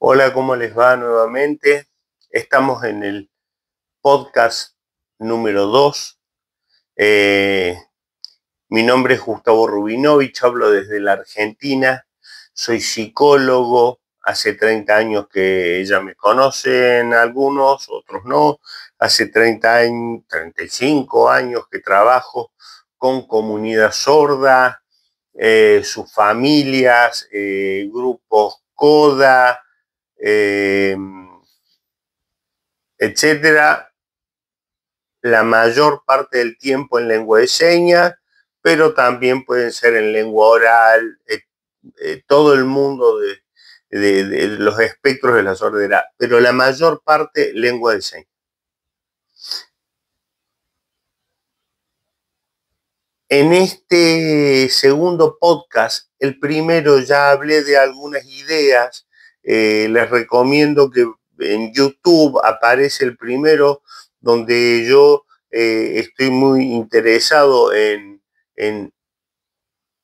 Hola, ¿cómo les va nuevamente? Estamos en el podcast número 2. Mi nombre es Gustavo Rubinovich, hablo desde la Argentina, soy psicólogo, hace 30 años que ya me conocen algunos, otros no, hace 35 años que trabajo con comunidad sorda, sus familias, grupos CODA, eh, etcétera, la mayor parte del tiempo en lengua de señas, pero también pueden ser en lengua oral, todo el mundo de los espectros de la sordera, pero la mayor parte lengua de señas. En este segundo podcast, el primero ya hablé de algunas ideas, les recomiendo que en YouTube aparece el primero donde yo estoy muy interesado en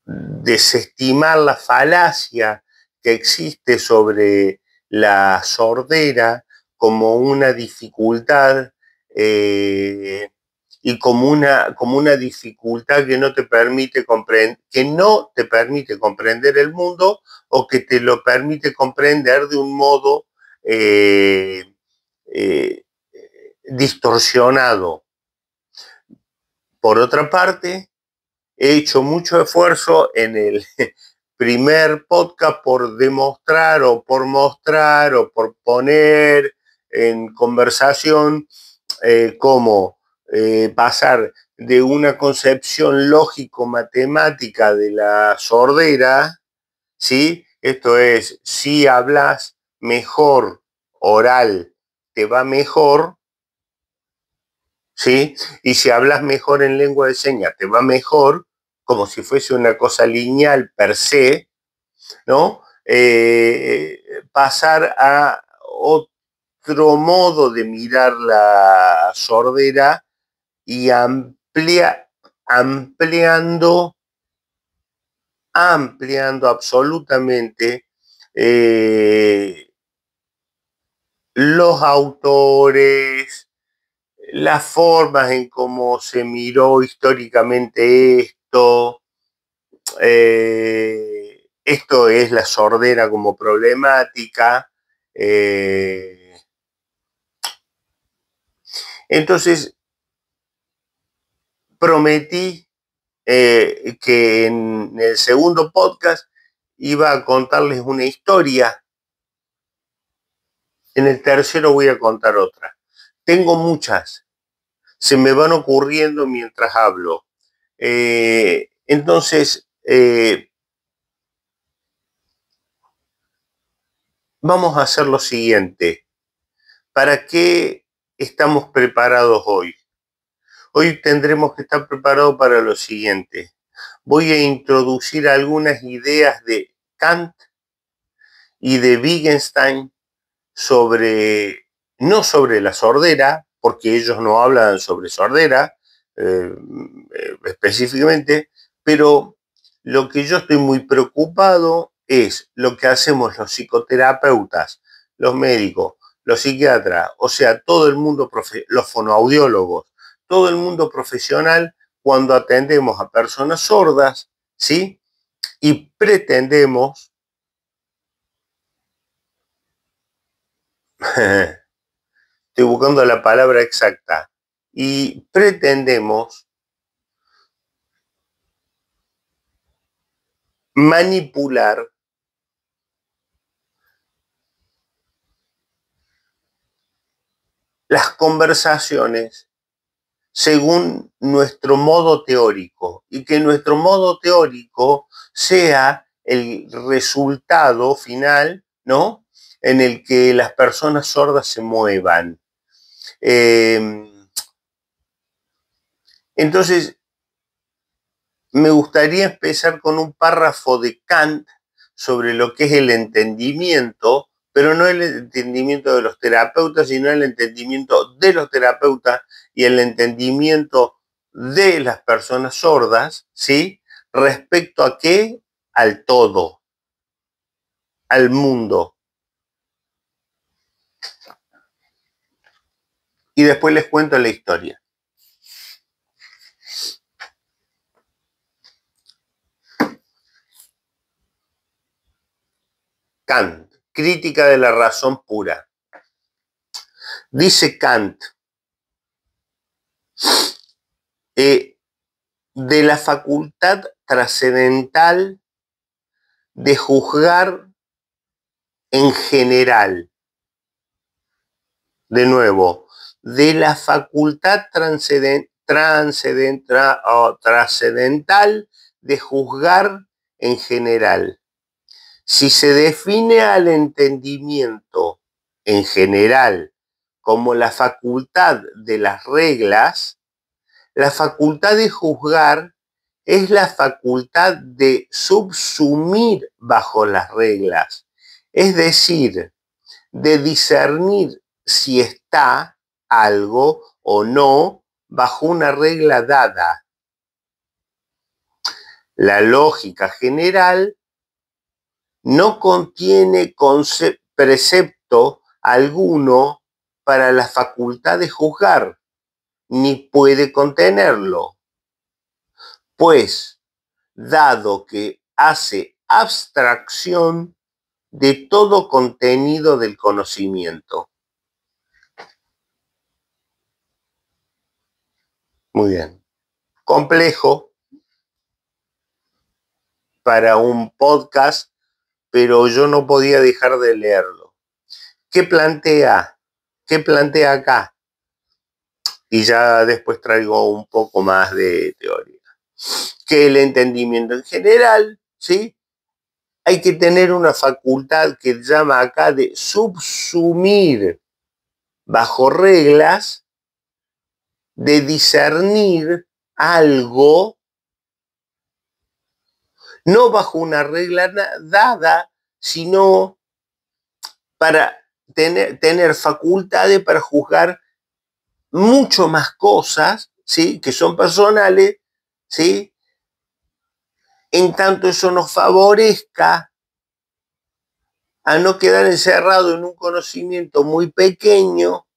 desestimar la falacia que existe sobre la sordera como una dificultad y como una dificultad que no te permite comprender el mundo o que te lo permite comprender de un modo eh, eh, distorsionado. Por otra parte, he hecho mucho esfuerzo en el primer podcast por demostrar o por mostrar o por poner en conversación cómo pasar de una concepción lógico-matemática de la sordera, ¿sí? Esto es, si hablas mejor oral, te va mejor, ¿sí? Y si hablas mejor en lengua de señas, te va mejor, como si fuese una cosa lineal per se, ¿no? Pasar a otro modo de mirar la sordera y ampliando absolutamente los autores, las formas en cómo se miró históricamente esto es la sordera como problemática. Entonces, prometí que en el segundo podcast iba a contarles una historia. En el tercero voy a contar otra. Tengo muchas. Se me van ocurriendo mientras hablo. Entonces, vamos a hacer lo siguiente. ¿Para qué estamos preparados hoy? Hoy tendremos que estar preparados para lo siguiente. Voy a introducir algunas ideas de Kant y de Wittgenstein no sobre la sordera, porque ellos no hablan sobre sordera específicamente, pero lo que yo estoy muy preocupado es lo que hacemos los psicoterapeutas, los médicos, los psiquiatras, o sea, todo el mundo, los fonoaudiólogos, todo el mundo profesional cuando atendemos a personas sordas, ¿sí? Y pretendemos estoy buscando la palabra exacta, y pretendemos manipular las conversaciones según nuestro modo teórico y que nuestro modo teórico sea el resultado final, ¿no? En el que las personas sordas se muevan. Entonces, me gustaría empezar con un párrafo de Kant sobre lo que es el entendimiento, pero no el entendimiento de los terapeutas, sino el entendimiento de los terapeutas y el entendimiento de las personas sordas, ¿sí? ¿Respecto a qué? Al todo, al mundo. y después les cuento la historia. Kant, crítica de la razón pura. Dice Kant, de la facultad trascendental de juzgar en general. De nuevo, de la facultad trascendental de juzgar en general. Si se define al entendimiento en general como la facultad de las reglas, la facultad de juzgar es la facultad de subsumir bajo las reglas, es decir, de discernir si está algo o no bajo una regla dada. La lógica general no contiene precepto alguno para la facultad de juzgar, ni puede contenerlo, pues, dado que hace abstracción de todo contenido del conocimiento. Muy bien. Complejo para un podcast, pero yo no podía dejar de leerlo. ¿Qué plantea? ¿Qué plantea acá? Y ya después traigo un poco más de teoría. Que el entendimiento en general, ¿sí? Hay que tener una facultad que llama acá de subsumir bajo reglas, de discernir algo, no bajo una regla dada, sino para tener facultades para juzgar mucho más cosas, ¿sí? Que son personales, ¿sí? En tanto eso nos favorezca a no quedar encerrado en un conocimiento muy pequeño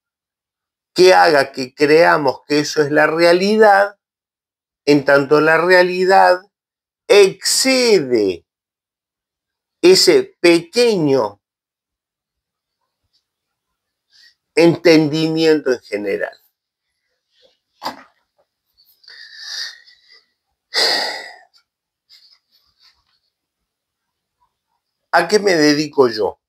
que haga que creamos que eso es la realidad, en tanto la realidad excede ese pequeño entendimiento en general. ¿A qué me dedico yo?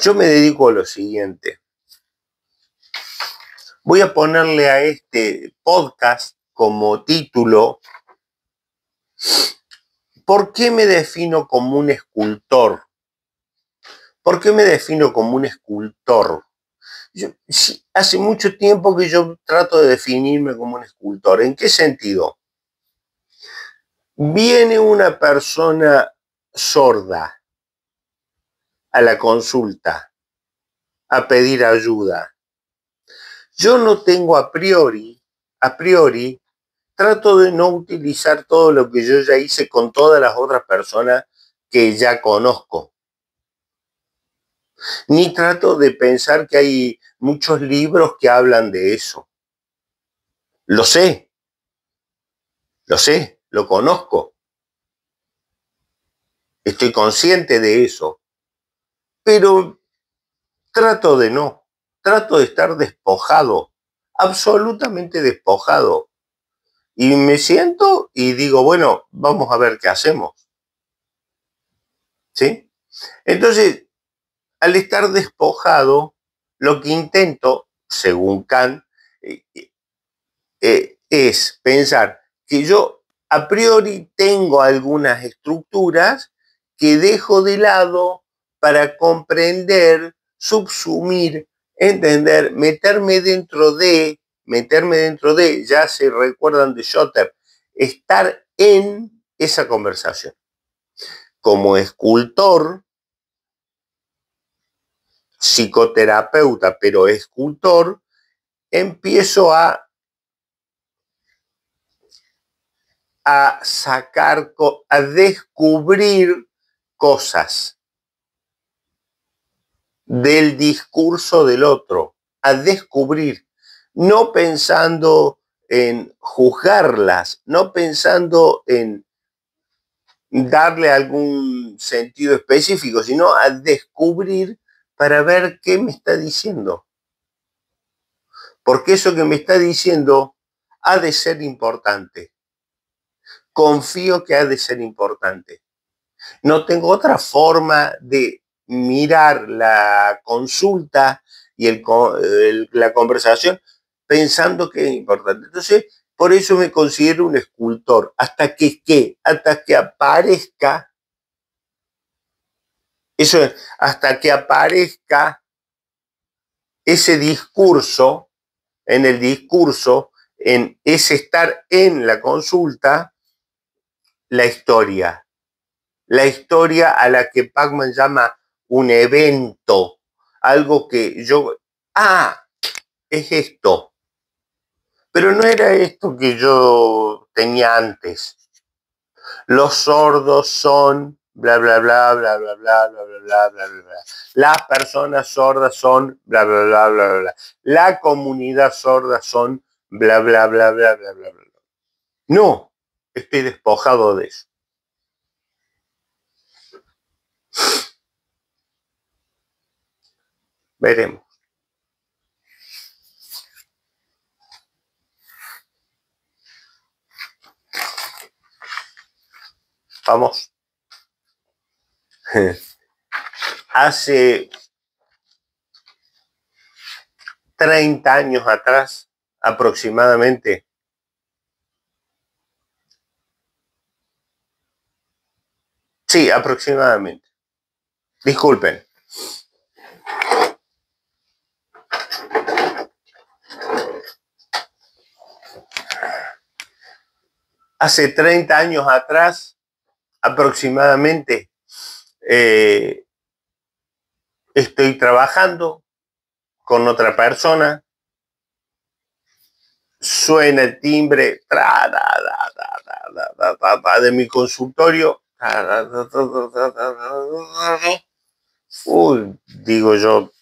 Yo me dedico a lo siguiente. Voy a ponerle a este podcast como título, ¿por qué me defino como un escultor? ¿Por qué me defino como un escultor? Hace mucho tiempo que yo trato de definirme como un escultor. ¿En qué sentido? Viene una persona sorda a la consulta a pedir ayuda. Yo no tengo a priori, trato de no utilizar todo lo que yo ya hice con todas las otras personas que ya conozco. Ni trato de pensar que hay muchos libros que hablan de eso. Lo sé, lo conozco. Estoy consciente de eso. Pero trato de estar despojado, absolutamente despojado. Y me siento y digo, bueno, vamos a ver qué hacemos. ¿Sí? Entonces, al estar despojado, lo que intento, según Kant, es pensar que yo a priori tengo algunas estructuras que dejo de lado para comprender, subsumir, entender, meterme dentro de, ya se recuerdan de Schotter, estar en esa conversación. Como escultor, psicoterapeuta, pero escultor, empiezo a sacar, a descubrir cosas. del discurso del otro, a descubrir, no pensando en juzgarlas, no pensando en darle algún sentido específico, sino a descubrir para ver qué me está diciendo. Porque eso que me está diciendo ha de ser importante. Confío que ha de ser importante. No tengo otra forma de mirar la consulta y la conversación pensando que es importante. Entonces, por eso me considero un escultor. Hasta que aparezca, eso es, hasta que aparezca ese discurso, en el discurso, en ese estar en la consulta, la historia a la que Pacman llama un evento, algo que yo, es esto, pero no era esto que yo tenía antes. Los sordos son bla bla bla bla bla bla bla bla bla bla bla. Las personas sordas son bla bla bla bla bla. La comunidad sorda son bla bla bla bla bla bla bla. No, estoy despojado de eso. Veremos. Vamos. Hace 30 años atrás, aproximadamente, sí, aproximadamente. Disculpen. Hace 30 años atrás, aproximadamente, estoy trabajando con otra persona, suena el timbre de mi consultorio. Uy, digo yo,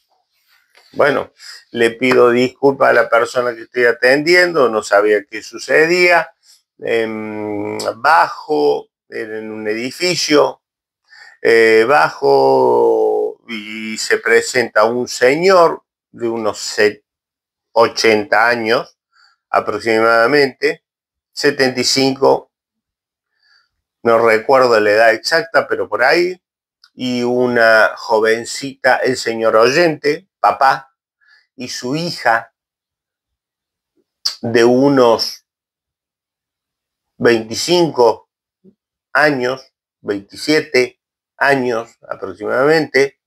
bueno, le pido disculpas a la persona que estoy atendiendo, no sabía qué sucedía. Bajo en un edificio, bajo y se presenta un señor de unos 80 años aproximadamente, 75, no recuerdo la edad exacta, pero por ahí, y una jovencita, el señor oyente, papá, y su hija de unos 25 años, 27 años aproximadamente,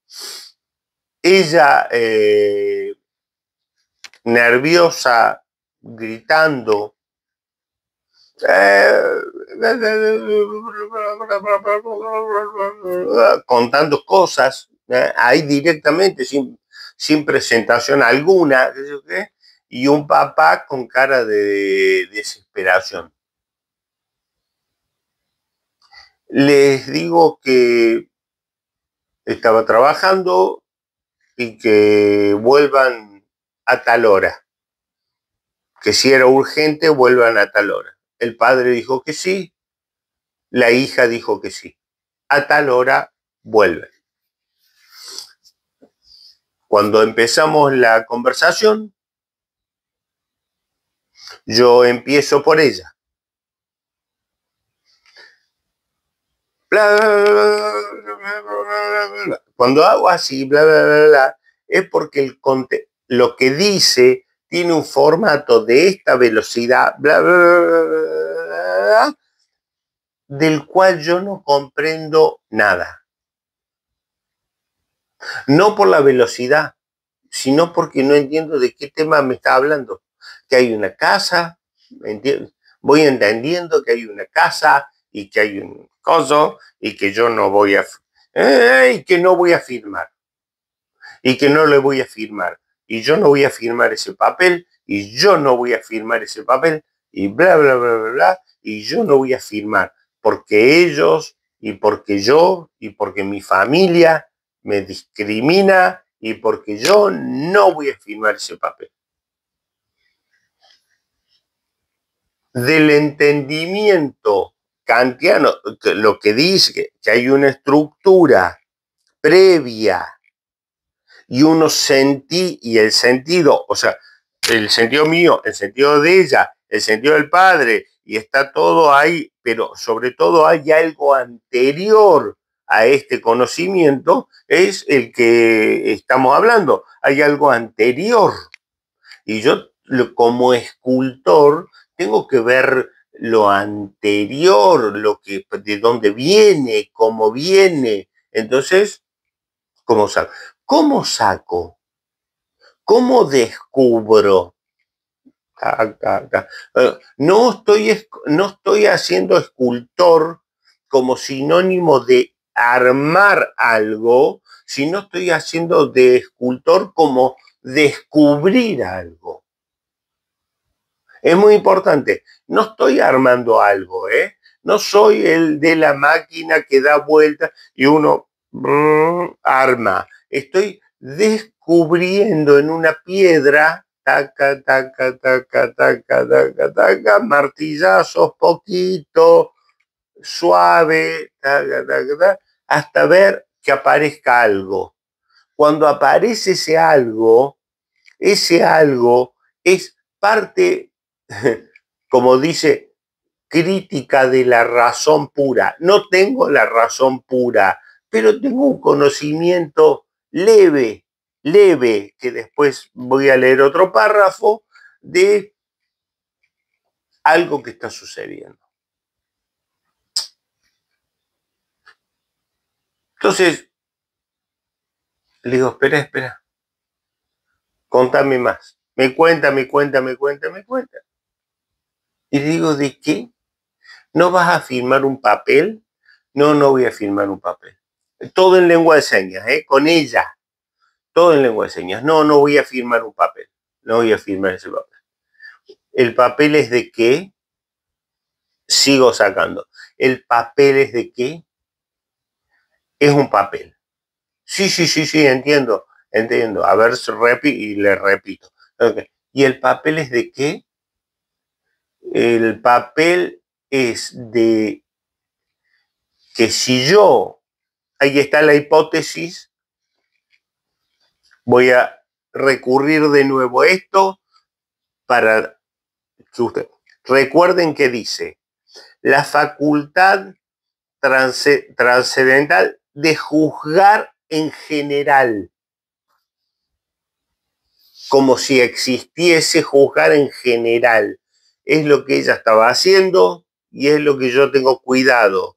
ella nerviosa, gritando, contando cosas, ahí directamente, sin presentación alguna, y un papá con cara de desesperación. Les digo que estaba trabajando y que vuelvan a tal hora, que si era urgente vuelvan a tal hora. El padre dijo que sí, la hija dijo que sí. A tal hora vuelven. Cuando empezamos la conversación, yo empiezo por ella. Cuando hago así, bla, bla, bla, bla, es porque lo que dice tiene un formato de esta velocidad, bla, bla, bla, bla, del cual yo no comprendo nada. No por la velocidad, sino porque no entiendo de qué tema me está hablando. Que hay una casa, voy entendiendo que hay una casa y que hay un coso y que yo no voy a... y que no voy a firmar. Y que no le voy a firmar. Y yo no voy a firmar ese papel. Y yo no voy a firmar ese papel. Y bla, bla, bla, bla, bla. Y yo no voy a firmar. Porque ellos y porque yo y porque mi familia me discrimina y porque yo no voy a firmar ese papel. Del entendimiento kantiano, lo que dice que hay una estructura previa y y el sentido, o sea, el sentido mío, el sentido de ella, el sentido del padre, y está todo ahí, pero sobre todo hay algo anterior a este conocimiento, es el que estamos hablando, hay algo anterior. Y yo como escultor tengo que ver lo anterior, de dónde viene, cómo viene. Entonces, ¿cómo saco? ¿Cómo saco? ¿Cómo descubro? No estoy haciendo escultor como sinónimo de armar algo, sino estoy haciendo de escultor como descubrir algo. Es muy importante. No estoy armando algo, ¿eh? No soy el de la máquina que da vuelta y uno arma. Estoy descubriendo en una piedra, taca, taca, taca, taca, taca, taca, martillazos, poquito, suave, taca, taca, taca, hasta ver que aparezca algo. Cuando aparece ese algo es parte, como dice, crítica de la razón pura. No tengo la razón pura, pero tengo un conocimiento leve, que después voy a leer otro párrafo de algo que está sucediendo. Entonces, le digo, espera, contame más. Me cuenta. Y le digo, ¿de qué? ¿No vas a firmar un papel? No voy a firmar un papel. Todo en lengua de señas, con ella. Todo en lengua de señas. No voy a firmar un papel. No voy a firmar ese papel. ¿El papel es de qué? Sigo sacando. ¿El papel es de qué? Es un papel. Sí, entiendo. A ver, y le repito. Okay. ¿Y el papel es de qué? El papel es de que si yo, ahí está la hipótesis, voy a recurrir de nuevo a esto para que ustedes recuerden que dice la facultad trascendental de juzgar en general, como si existiese juzgar en general. Es lo que ella estaba haciendo y es lo que yo tengo cuidado.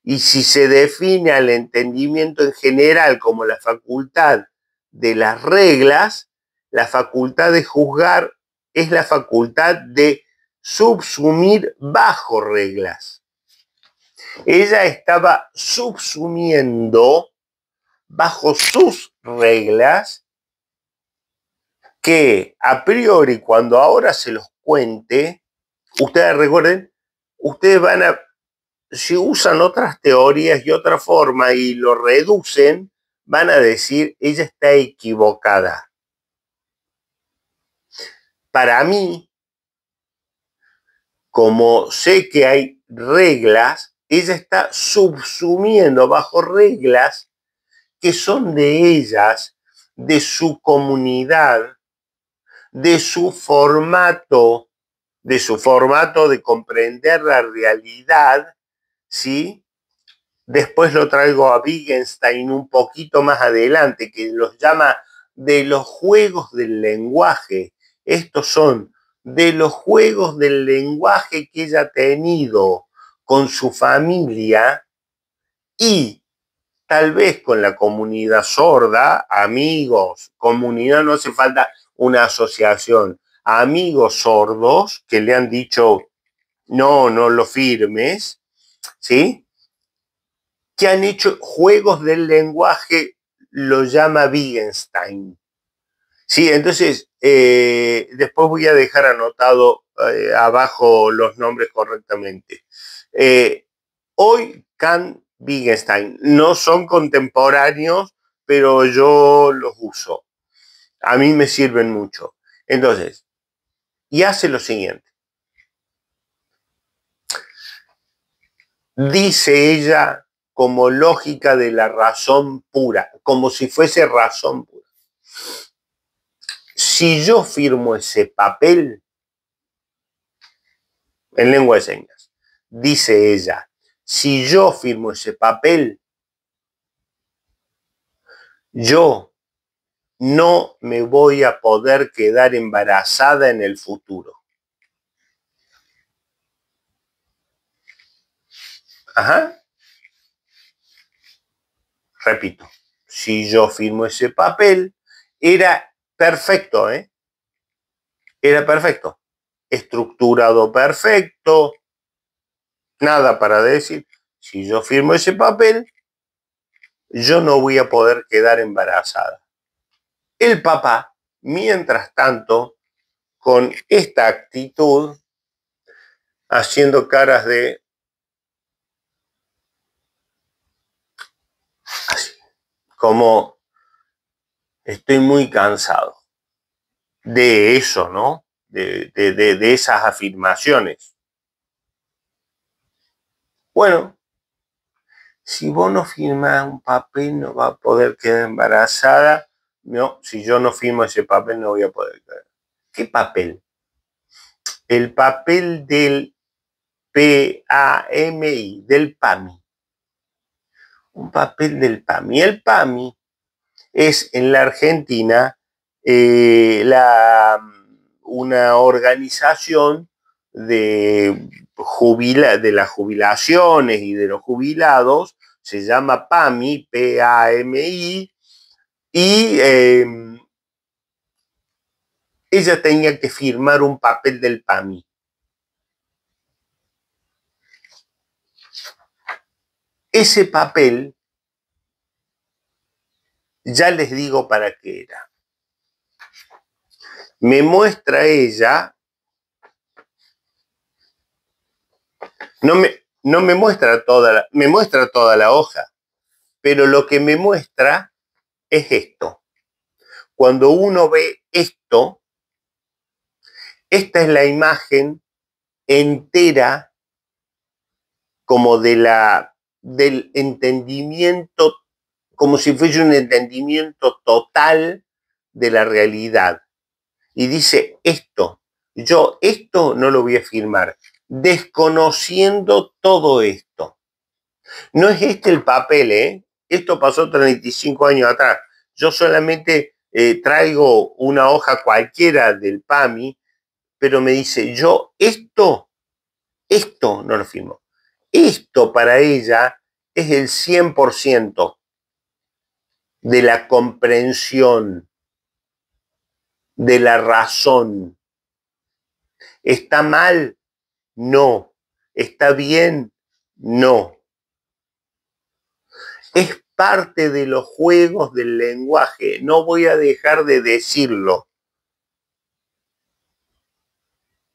Y si se define al entendimiento en general como la facultad de las reglas, la facultad de juzgar es la facultad de subsumir bajo reglas. Ella estaba subsumiendo bajo sus reglas que a priori, cuando ahora se los cuente, ustedes recuerden, ustedes van a, si usan otras teorías y otra forma y lo reducen, van a decir, ella está equivocada. Para mí, como sé que hay reglas, ella está subsumiendo bajo reglas que son de ellas, de su comunidad, de su formato de comprender la realidad, ¿sí? Después lo traigo a Wittgenstein un poquito más adelante, que los llama de los juegos del lenguaje. Estos son de los juegos del lenguaje que ella ha tenido con su familia y tal vez con la comunidad sorda, amigos, comunidad, no hace falta una asociación, amigos sordos que le han dicho, no lo firmes, ¿sí? Que han hecho juegos del lenguaje, lo llama Wittgenstein. Sí, entonces, después voy a dejar anotado abajo los nombres correctamente. Hoy Kant, Wittgenstein no son contemporáneos, pero yo los uso. A mí me sirven mucho. Entonces, y hace lo siguiente. Dice ella como lógica de la razón pura, como si fuese razón pura. Si yo firmo ese papel, en lengua de señas, dice ella, si yo firmo ese papel, yo no me voy a poder quedar embarazada en el futuro. Ajá. Repito, si yo firmo ese papel, era perfecto, ¿eh? Era perfecto. Estructurado perfecto, nada para decir. Si yo firmo ese papel, yo no voy a poder quedar embarazada. El papá, mientras tanto, con esta actitud, haciendo caras de así, como estoy muy cansado de eso, ¿no? De esas afirmaciones. Bueno, si vos no firmás un papel no va a poder quedar embarazada. No, si yo no firmo ese papel no voy a poder quedar. ¿Qué papel? El papel del PAMI, del PAMI. Un papel del PAMI. El PAMI es en la Argentina una organización de las jubilaciones y de los jubilados, se llama PAMI, P-A-M-I, y ella tenía que firmar un papel del PAMI. Ese papel, ya les digo para qué era. Me muestra ella, no me muestra me muestra toda la hoja, pero lo que me muestra es esto. Cuando uno ve esto, esta es la imagen entera como del entendimiento, como si fuese un entendimiento total de la realidad. Y dice esto, yo esto no lo voy a firmar, desconociendo todo esto. No es este el papel, ¿eh? Esto pasó 35 años atrás. Yo solamente traigo una hoja cualquiera del PAMI, pero me dice, yo esto no lo firmo. Esto para ella es el 100% de la comprensión, de la razón. ¿Está mal? No. ¿Está bien? No. Es parte de los juegos del lenguaje. No voy a dejar de decirlo.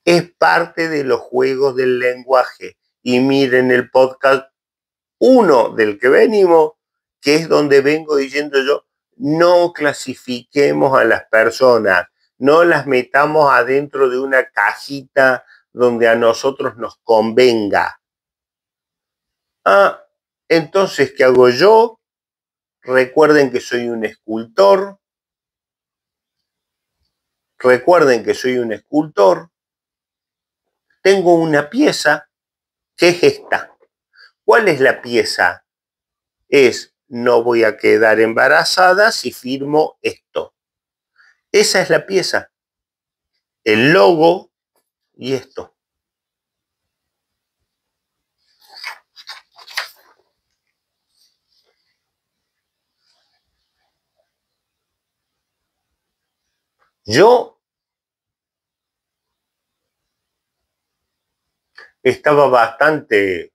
Es parte de los juegos del lenguaje. Y miren el podcast 1 del que venimos, que es donde vengo diciendo yo, no clasifiquemos a las personas, no las metamos adentro de una cajita donde a nosotros nos convenga. Ah, entonces, ¿qué hago yo? Recuerden que soy un escultor. Recuerden que soy un escultor. Tengo una pieza que es esta. ¿Cuál es la pieza? Es, no voy a quedar embarazada si firmo esto. Esa es la pieza. El logo y esto. Yo estaba bastante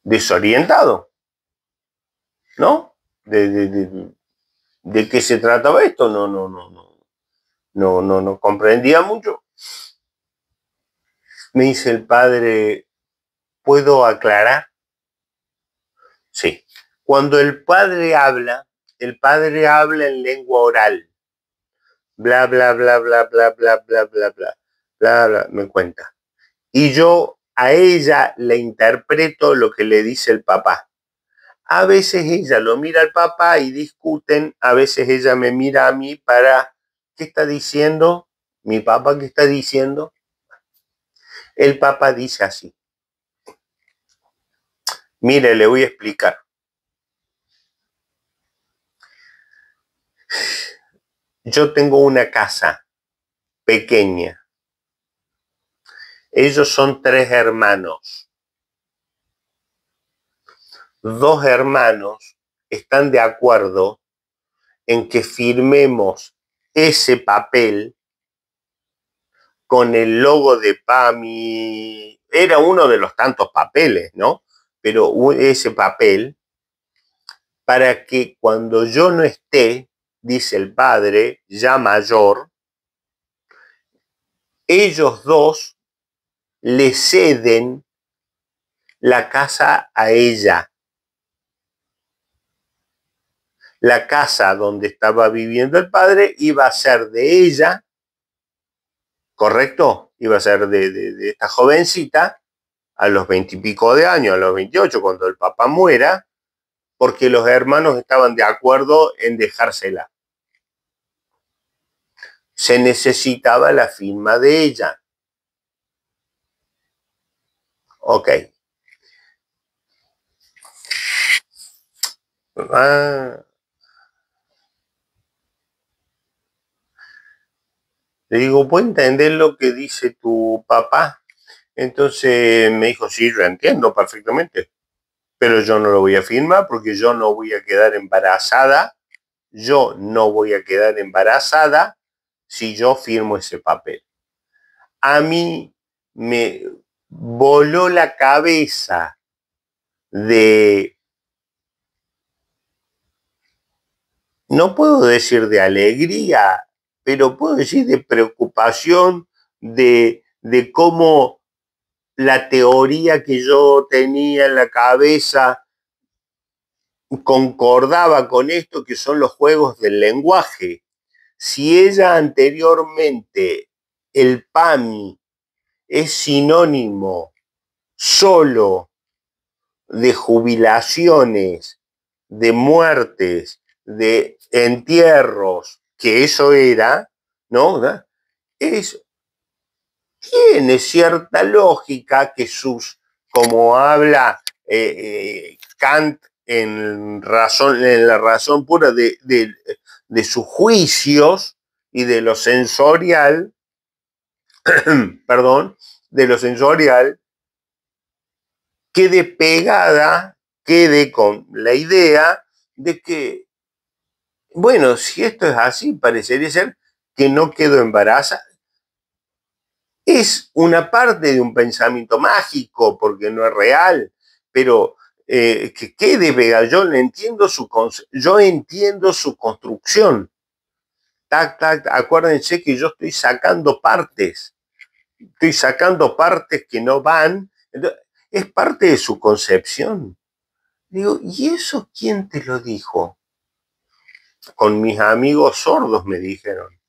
desorientado, ¿no? De qué se trataba esto, no comprendía mucho. Me dice el padre, ¿puedo aclarar? Sí. Cuando el padre habla en lengua oral. Bla, bla, bla, bla, bla, bla, bla, bla, bla, bla, bla, me cuenta. Y yo a ella le interpreto lo que le dice el papá. A veces ella lo mira al papá y discuten, a veces ella me mira a mí para, ¿qué está diciendo? Mi papá, ¿qué está diciendo? El papá dice así. Mire, le voy a explicar. Yo tengo una casa pequeña. Ellos son 3 hermanos. 2 hermanos están de acuerdo en que firmemos ese papel con el logo de PAMI. Era uno de los tantos papeles, ¿no? Pero ese papel, para que cuando yo no esté, dice el padre, ya mayor, ellos 2 le ceden la casa a ella. La casa donde estaba viviendo el padre iba a ser de ella, ¿correcto? Iba a ser de esta jovencita a los 20 y pico de años, a los 28, cuando el papá muera, porque los hermanos estaban de acuerdo en dejársela. Se necesitaba la firma de ella. Ok. Le digo, ¿puedo entender lo que dice tu papá? Entonces me dijo, sí, yo entiendo perfectamente, pero yo no lo voy a firmar porque yo no voy a quedar embarazada. Yo no voy a quedar embarazada si yo firmo ese papel. A mí me voló la cabeza de, no puedo decir de alegría, pero puedo decir de preocupación, de cómo la teoría que yo tenía en la cabeza concordaba con esto que son los juegos del lenguaje. Si ella anteriormente, el PAMI, es sinónimo solo de jubilaciones, de muertes, de entierros, que eso era, ¿no? Tiene cierta lógica que como habla Kant en la razón pura de sus juicios y de lo sensorial, perdón, de lo sensorial, quede con la idea de que, bueno, si esto es así, parecería ser que no quedo embarazada. Es una parte de un pensamiento mágico, porque no es real, pero que quede pegado. Yo entiendo su construcción. Tac, tac, acuérdense que yo estoy sacando partes que no van. Entonces, es parte de su concepción. Digo, ¿y eso quién te lo dijo? Con mis amigos sordos me dijeron.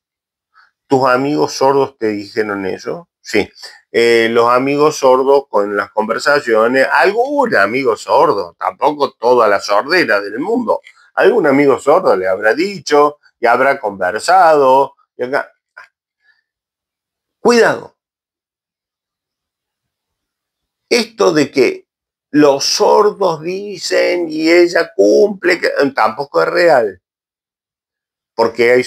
¿Tus amigos sordos te dijeron eso? Sí. Los amigos sordos con las conversaciones, algún amigo sordo, tampoco toda la sordera del mundo, algún amigo sordo le habrá dicho y habrá conversado. Y acá. Cuidado. Esto de que los sordos dicen y ella cumple, tampoco es real. Porque hay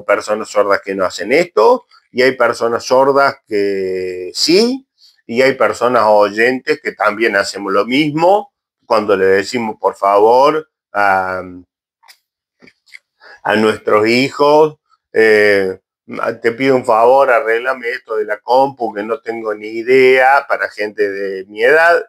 personas sordas que no hacen esto, y hay personas sordas que sí, y hay personas oyentes que también hacemos lo mismo cuando le decimos, por favor, a nuestros hijos, te pido un favor, arréglame esto de la compu que no tengo ni idea, para gente de mi edad,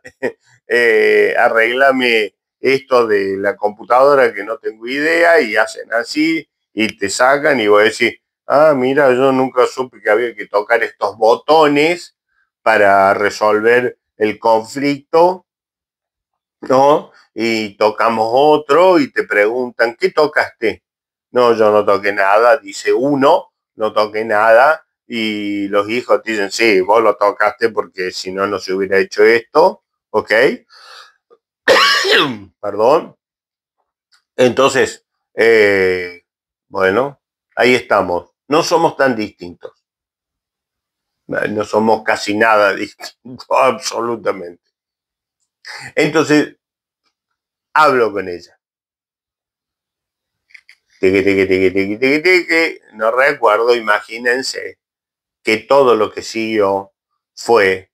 arréglame esto de la computadora que no tengo idea, y hacen así y te sacan y vos decís, ah, mira, yo nunca supe que había que tocar estos botones para resolver el conflicto ¿no? Y tocamos otro y te preguntan, ¿qué tocaste? No, yo no toqué nada, dice uno, no toqué nada, y los hijos dicen, sí, vos lo tocaste porque si no, no se hubiera hecho esto, ¿ok? Perdón. Entonces, bueno, ahí estamos. No somos tan distintos. No somos casi nada distintos, absolutamente. Entonces, hablo con ella. No recuerdo, imagínense que todo lo que siguió fue,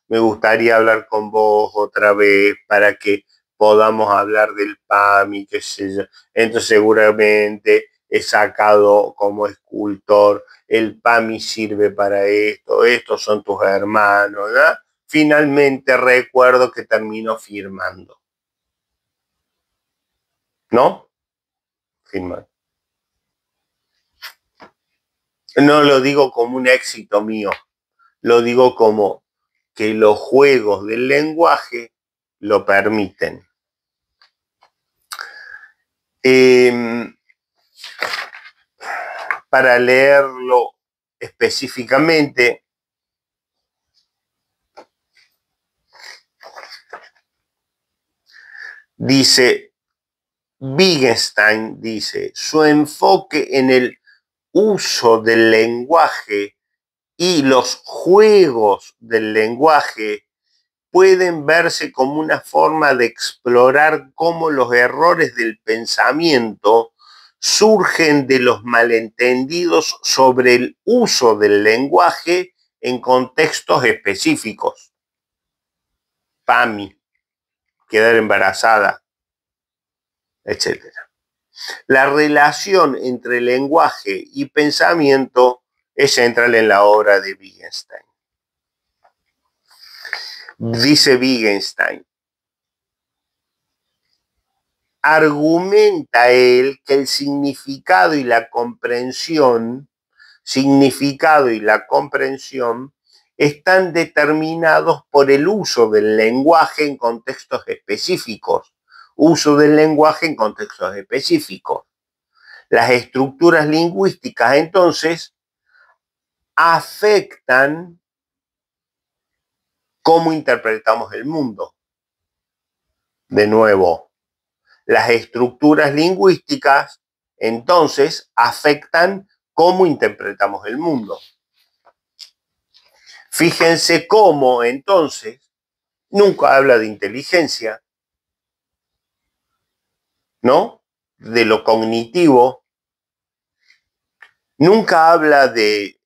me gustaría hablar con vos otra vez para que podamos hablar del PAMI, qué sé yo. Entonces seguramente he sacado como escultor, el PAMI sirve para esto, estos son tus hermanos, ¿no? Finalmente recuerdo que termino firmando. ¿No? Firmando. No lo digo como un éxito mío, lo digo como que los juegos del lenguaje lo permiten. Para leerlo específicamente, dice Wittgenstein, dice, su enfoque en el uso del lenguaje y los juegos del lenguaje pueden verse como una forma de explorar cómo los errores del pensamiento surgen de los malentendidos sobre el uso del lenguaje en contextos específicos. PAMI, quedar embarazada, etc. La relación entre lenguaje y pensamiento es central en la obra de Wittgenstein. Dice Wittgenstein, argumenta él que el significado y la comprensión están determinados por el uso del lenguaje en contextos específicos. Uso del lenguaje en contextos específicos. Las estructuras lingüísticas, entonces, afectan cómo interpretamos el mundo. De nuevo, las estructuras lingüísticas, entonces, afectan cómo interpretamos el mundo. Fíjense cómo, entonces, nunca habla de inteligencia, ¿no? De lo cognitivo. Nunca habla de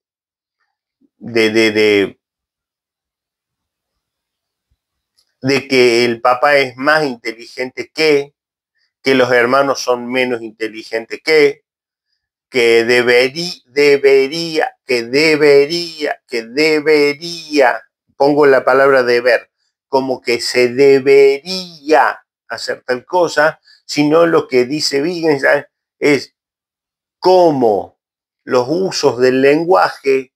que el papá es más inteligente que los hermanos son menos inteligentes que debería, pongo la palabra deber, como que se debería hacer tal cosa, sino lo que dice Wittgenstein es cómo los usos del lenguaje,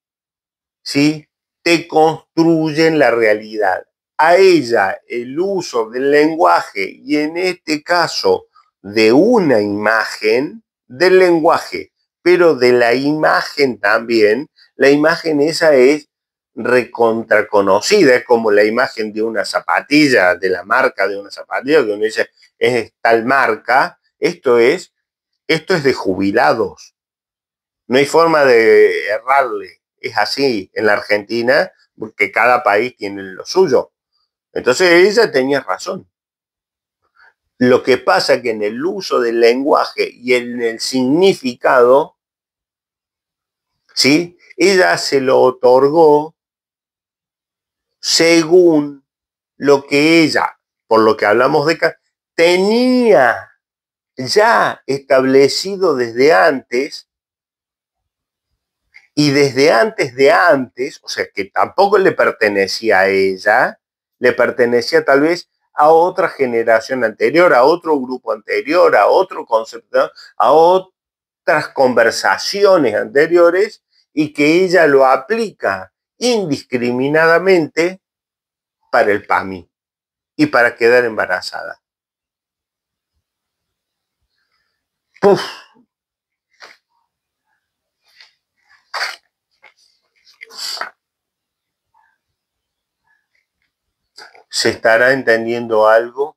¿sí?, te construyen la realidad. A ella el uso del lenguaje y en este caso de una imagen del lenguaje, pero de la imagen también, la imagen esa es recontraconocida, es como la imagen de una zapatilla, de la marca de una zapatilla, que uno dice, es tal marca, esto es de jubilados. No hay forma de errarle. Es así en la Argentina, porque cada país tiene lo suyo. Entonces ella tenía razón. Lo que pasa es que en el uso del lenguaje y en el significado, ¿sí?, ella se lo otorgó según lo que ella, por lo que hablamos de tenía ya establecido desde antes, y desde antes, o sea, que tampoco le pertenecía a ella, le pertenecía tal vez a otra generación anterior, a otro grupo anterior, a otro concepto, a otras conversaciones anteriores, y que ella lo aplica indiscriminadamente para el PAMI. y para quedar embarazada. ¡Puf! ¿Se estará entendiendo algo?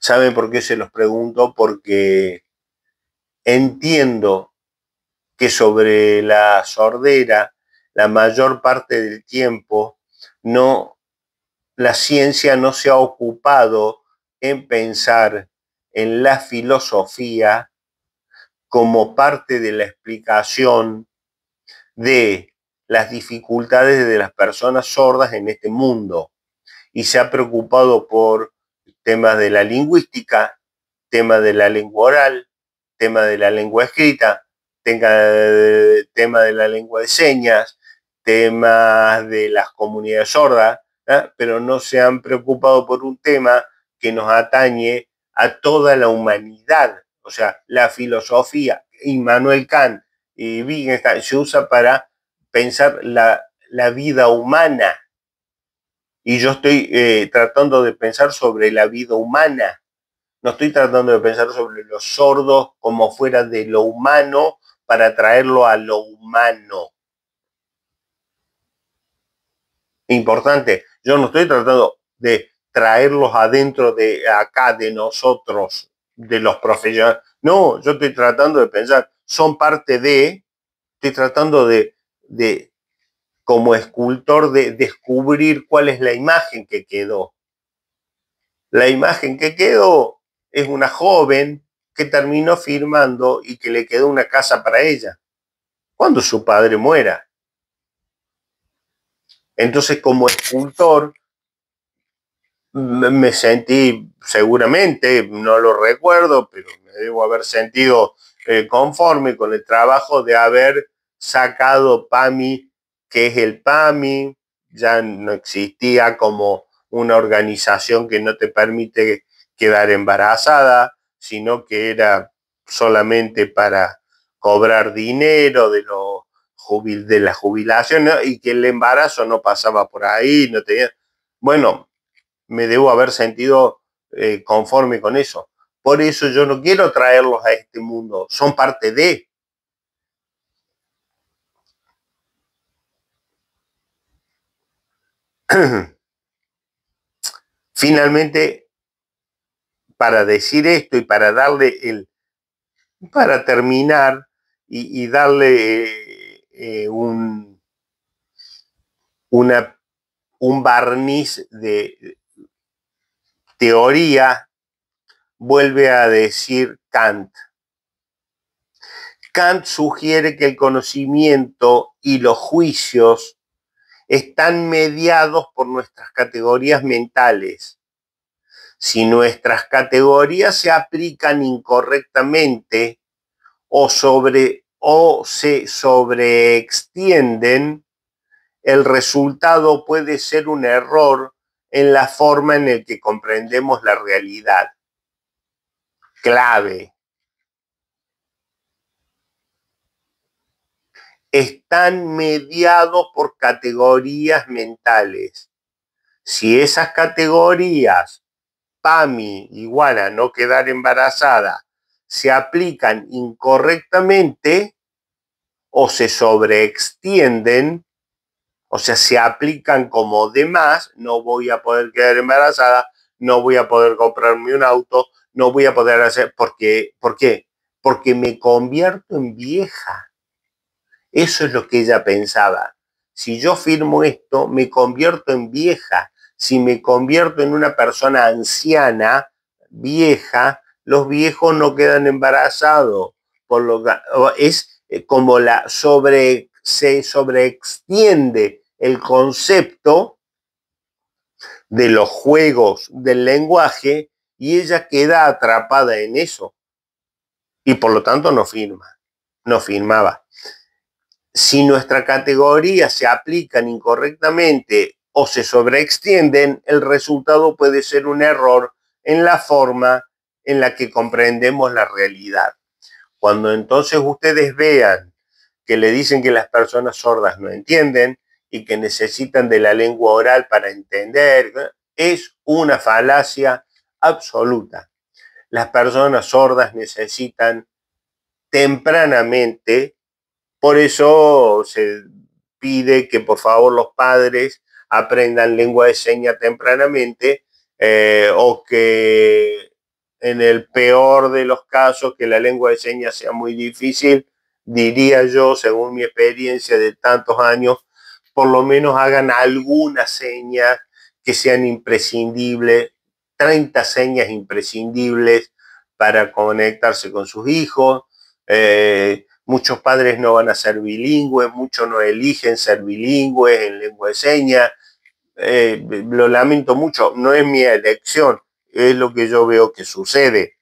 ¿Saben por qué se los pregunto? Porque entiendo que sobre la sordera, la mayor parte del tiempo, la ciencia no se ha ocupado en pensar en la filosofía como parte de la explicación de las dificultades de las personas sordas en este mundo. Y se ha preocupado por temas de la lingüística, temas de la lengua oral, tema de la lengua escrita, tema de la lengua de señas, temas de las comunidades sordas, pero no se han preocupado por un tema que nos atañe a toda la humanidad. O sea, la filosofía, Immanuel Kant y Wittgenstein, se usa para pensar la vida humana. Y yo estoy tratando de pensar sobre la vida humana. No estoy tratando de pensar sobre los sordos como fuera de lo humano para traerlo a lo humano. Importante, yo no estoy tratando de traerlos adentro de acá, de nosotros, de los profesionales. No, yo estoy tratando de pensar, son parte de, estoy tratando de como escultor, de descubrir cuál es la imagen que quedó. La imagen que quedó es una joven que terminó firmando y que le quedó una casa para ella cuando su padre muera. Entonces, como escultor, me sentí, seguramente, no lo recuerdo, pero me debo haber sentido conforme con el trabajo de haber sacado PAMI, que es el PAMI, ya no existía como una organización que no te permite quedar embarazada, sino que era solamente para cobrar dinero de la jubilación, ¿no? Y que el embarazo no pasaba por ahí, no tenía... Bueno, me debo haber sentido conforme con eso. Por eso yo no quiero traerlos a este mundo, son parte de... Finalmente, para decir esto y para darle para terminar y darle un barniz de teoría, vuelve a decir Kant. Kant sugiere que el conocimiento y los juicios están mediados por nuestras categorías mentales. Si nuestras categorías se aplican incorrectamente o se sobreextienden, el resultado puede ser un error en la forma en la que comprendemos la realidad. Clave. Están mediados por categorías mentales. Si esas categorías, PAMI igual a no quedar embarazada, se aplican incorrectamente o se sobreextienden, o sea, se aplican como de más, no voy a poder quedar embarazada, no voy a poder comprarme un auto, no voy a poder hacer... ¿Por qué? Porque me convierto en vieja. Eso es lo que ella pensaba. Si yo firmo esto, me convierto en vieja. Si me convierto en una persona anciana, vieja, los viejos no quedan embarazados. Por lo que es como se sobreextiende el concepto de los juegos del lenguaje y ella queda atrapada en eso. Y por lo tanto no firmaba. Si nuestras categorías se aplican incorrectamente o se sobreextienden, el resultado puede ser un error en la forma en la que comprendemos la realidad. Cuando entonces ustedes vean que le dicen que las personas sordas no entienden y que necesitan de la lengua oral para entender, Es una falacia absoluta. Las personas sordas necesitan tempranamente, por eso se pide que por favor los padres aprendan lengua de señas tempranamente, o que en el peor de los casos que la lengua de señas sea muy difícil, diría yo, según mi experiencia de tantos años, por lo menos hagan algunas señas que sean imprescindibles, 30 señas imprescindibles para conectarse con sus hijos. Muchos padres no van a ser bilingües, muchos no eligen ser bilingües en lengua de señas. Lo lamento mucho, no es mi elección, es lo que yo veo que sucede.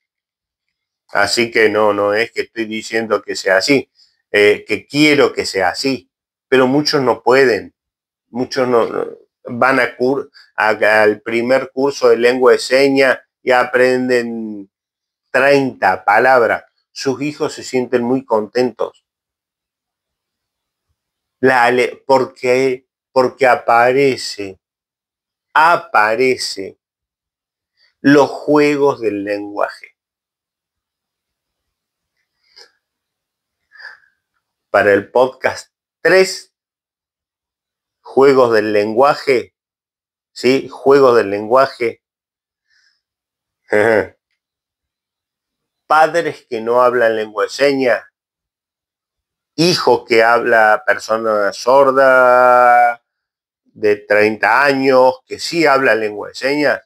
Así que no es que estoy diciendo que sea así, que quiero que sea así, pero muchos no pueden, muchos no van al primer curso de lengua de señas y aprenden 30 palabras. Sus hijos se sienten muy contentos. Porque aparece los juegos del lenguaje. Para el podcast 3, juegos del lenguaje, ¿sí? Juegos del lenguaje. Padres que no hablan lengua de señas, hijo que habla persona sorda de 30 años, que sí habla lengua de señas,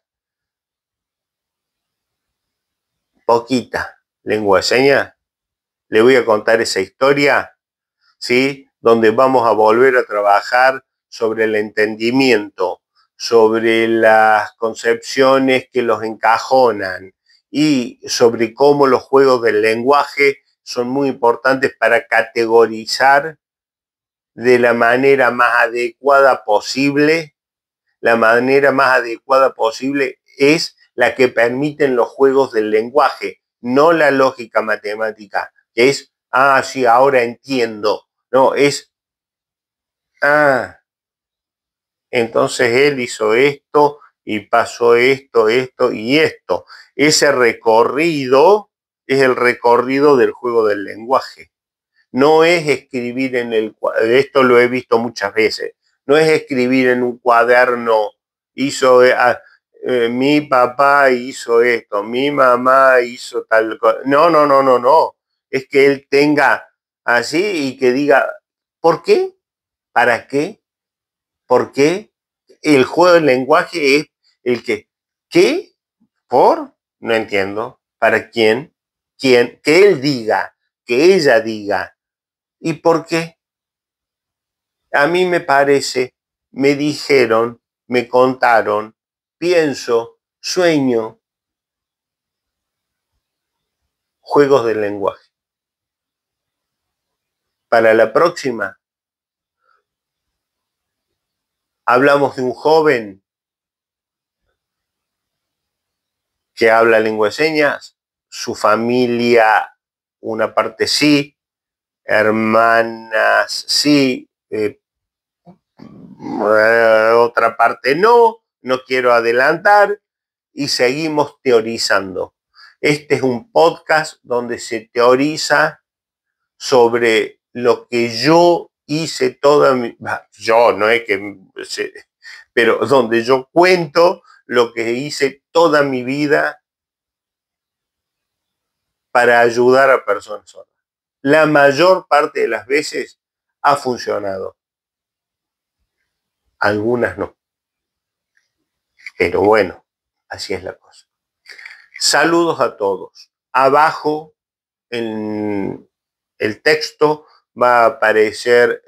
poquita lengua de señas. Le voy a contar esa historia, ¿sí? Donde vamos a volver a trabajar sobre el entendimiento, sobre las concepciones que los encajonan y sobre cómo los juegos del lenguaje son muy importantes para categorizar de la manera más adecuada posible. La manera más adecuada posible es la que permiten los juegos del lenguaje, no la lógica matemática, que es, sí, ahora entiendo. No, es, entonces él hizo esto y pasó esto y esto. Ese recorrido es el recorrido del juego del lenguaje. No es escribir esto lo he visto muchas veces, no es escribir en un cuaderno, mi papá hizo esto, mi mamá hizo tal cosa. No. Es que él tenga así y que diga, ¿por qué? ¿Para qué? ¿Por qué? El juego del lenguaje es el que, ¿qué? ¿Por? No entiendo. ¿Para quién? ¿Quién? Que él diga, que ella diga. ¿Y por qué? A mí me parece, me dijeron, me contaron, pienso, sueño, juegos del lenguaje. Para la próxima, hablamos de un joven que habla lengua de señas, su familia, una parte sí, hermanas sí, otra parte no quiero adelantar, y seguimos teorizando. Este es un podcast donde se teoriza sobre lo que yo hice toda mi... Yo, no es que... Pero donde yo cuento lo que hice toda mi vida para ayudar a personas sordas. La mayor parte de las veces ha funcionado. Algunas no. Pero bueno, así es la cosa. Saludos a todos. Abajo en el texto va a aparecer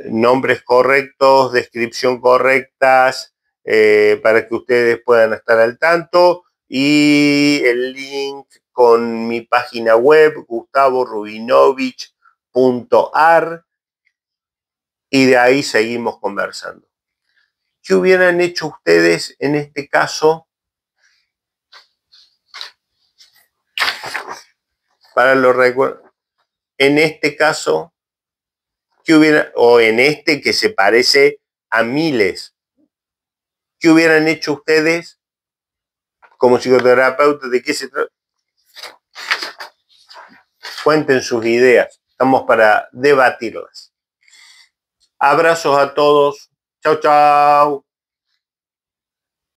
nombres correctos, descripción correctas, para que ustedes puedan estar al tanto, y el link con mi página web, gustavorubinovich.ar, y de ahí seguimos conversando. ¿Qué hubieran hecho ustedes en este caso? Para los recuerdos, en este caso, ¿qué hubiera, o en este que se parece a miles? ¿Qué hubieran hecho ustedes como psicoterapeutas? ¿De qué se trata? Cuenten sus ideas. Estamos para debatirlas. Abrazos a todos. Chau, chau.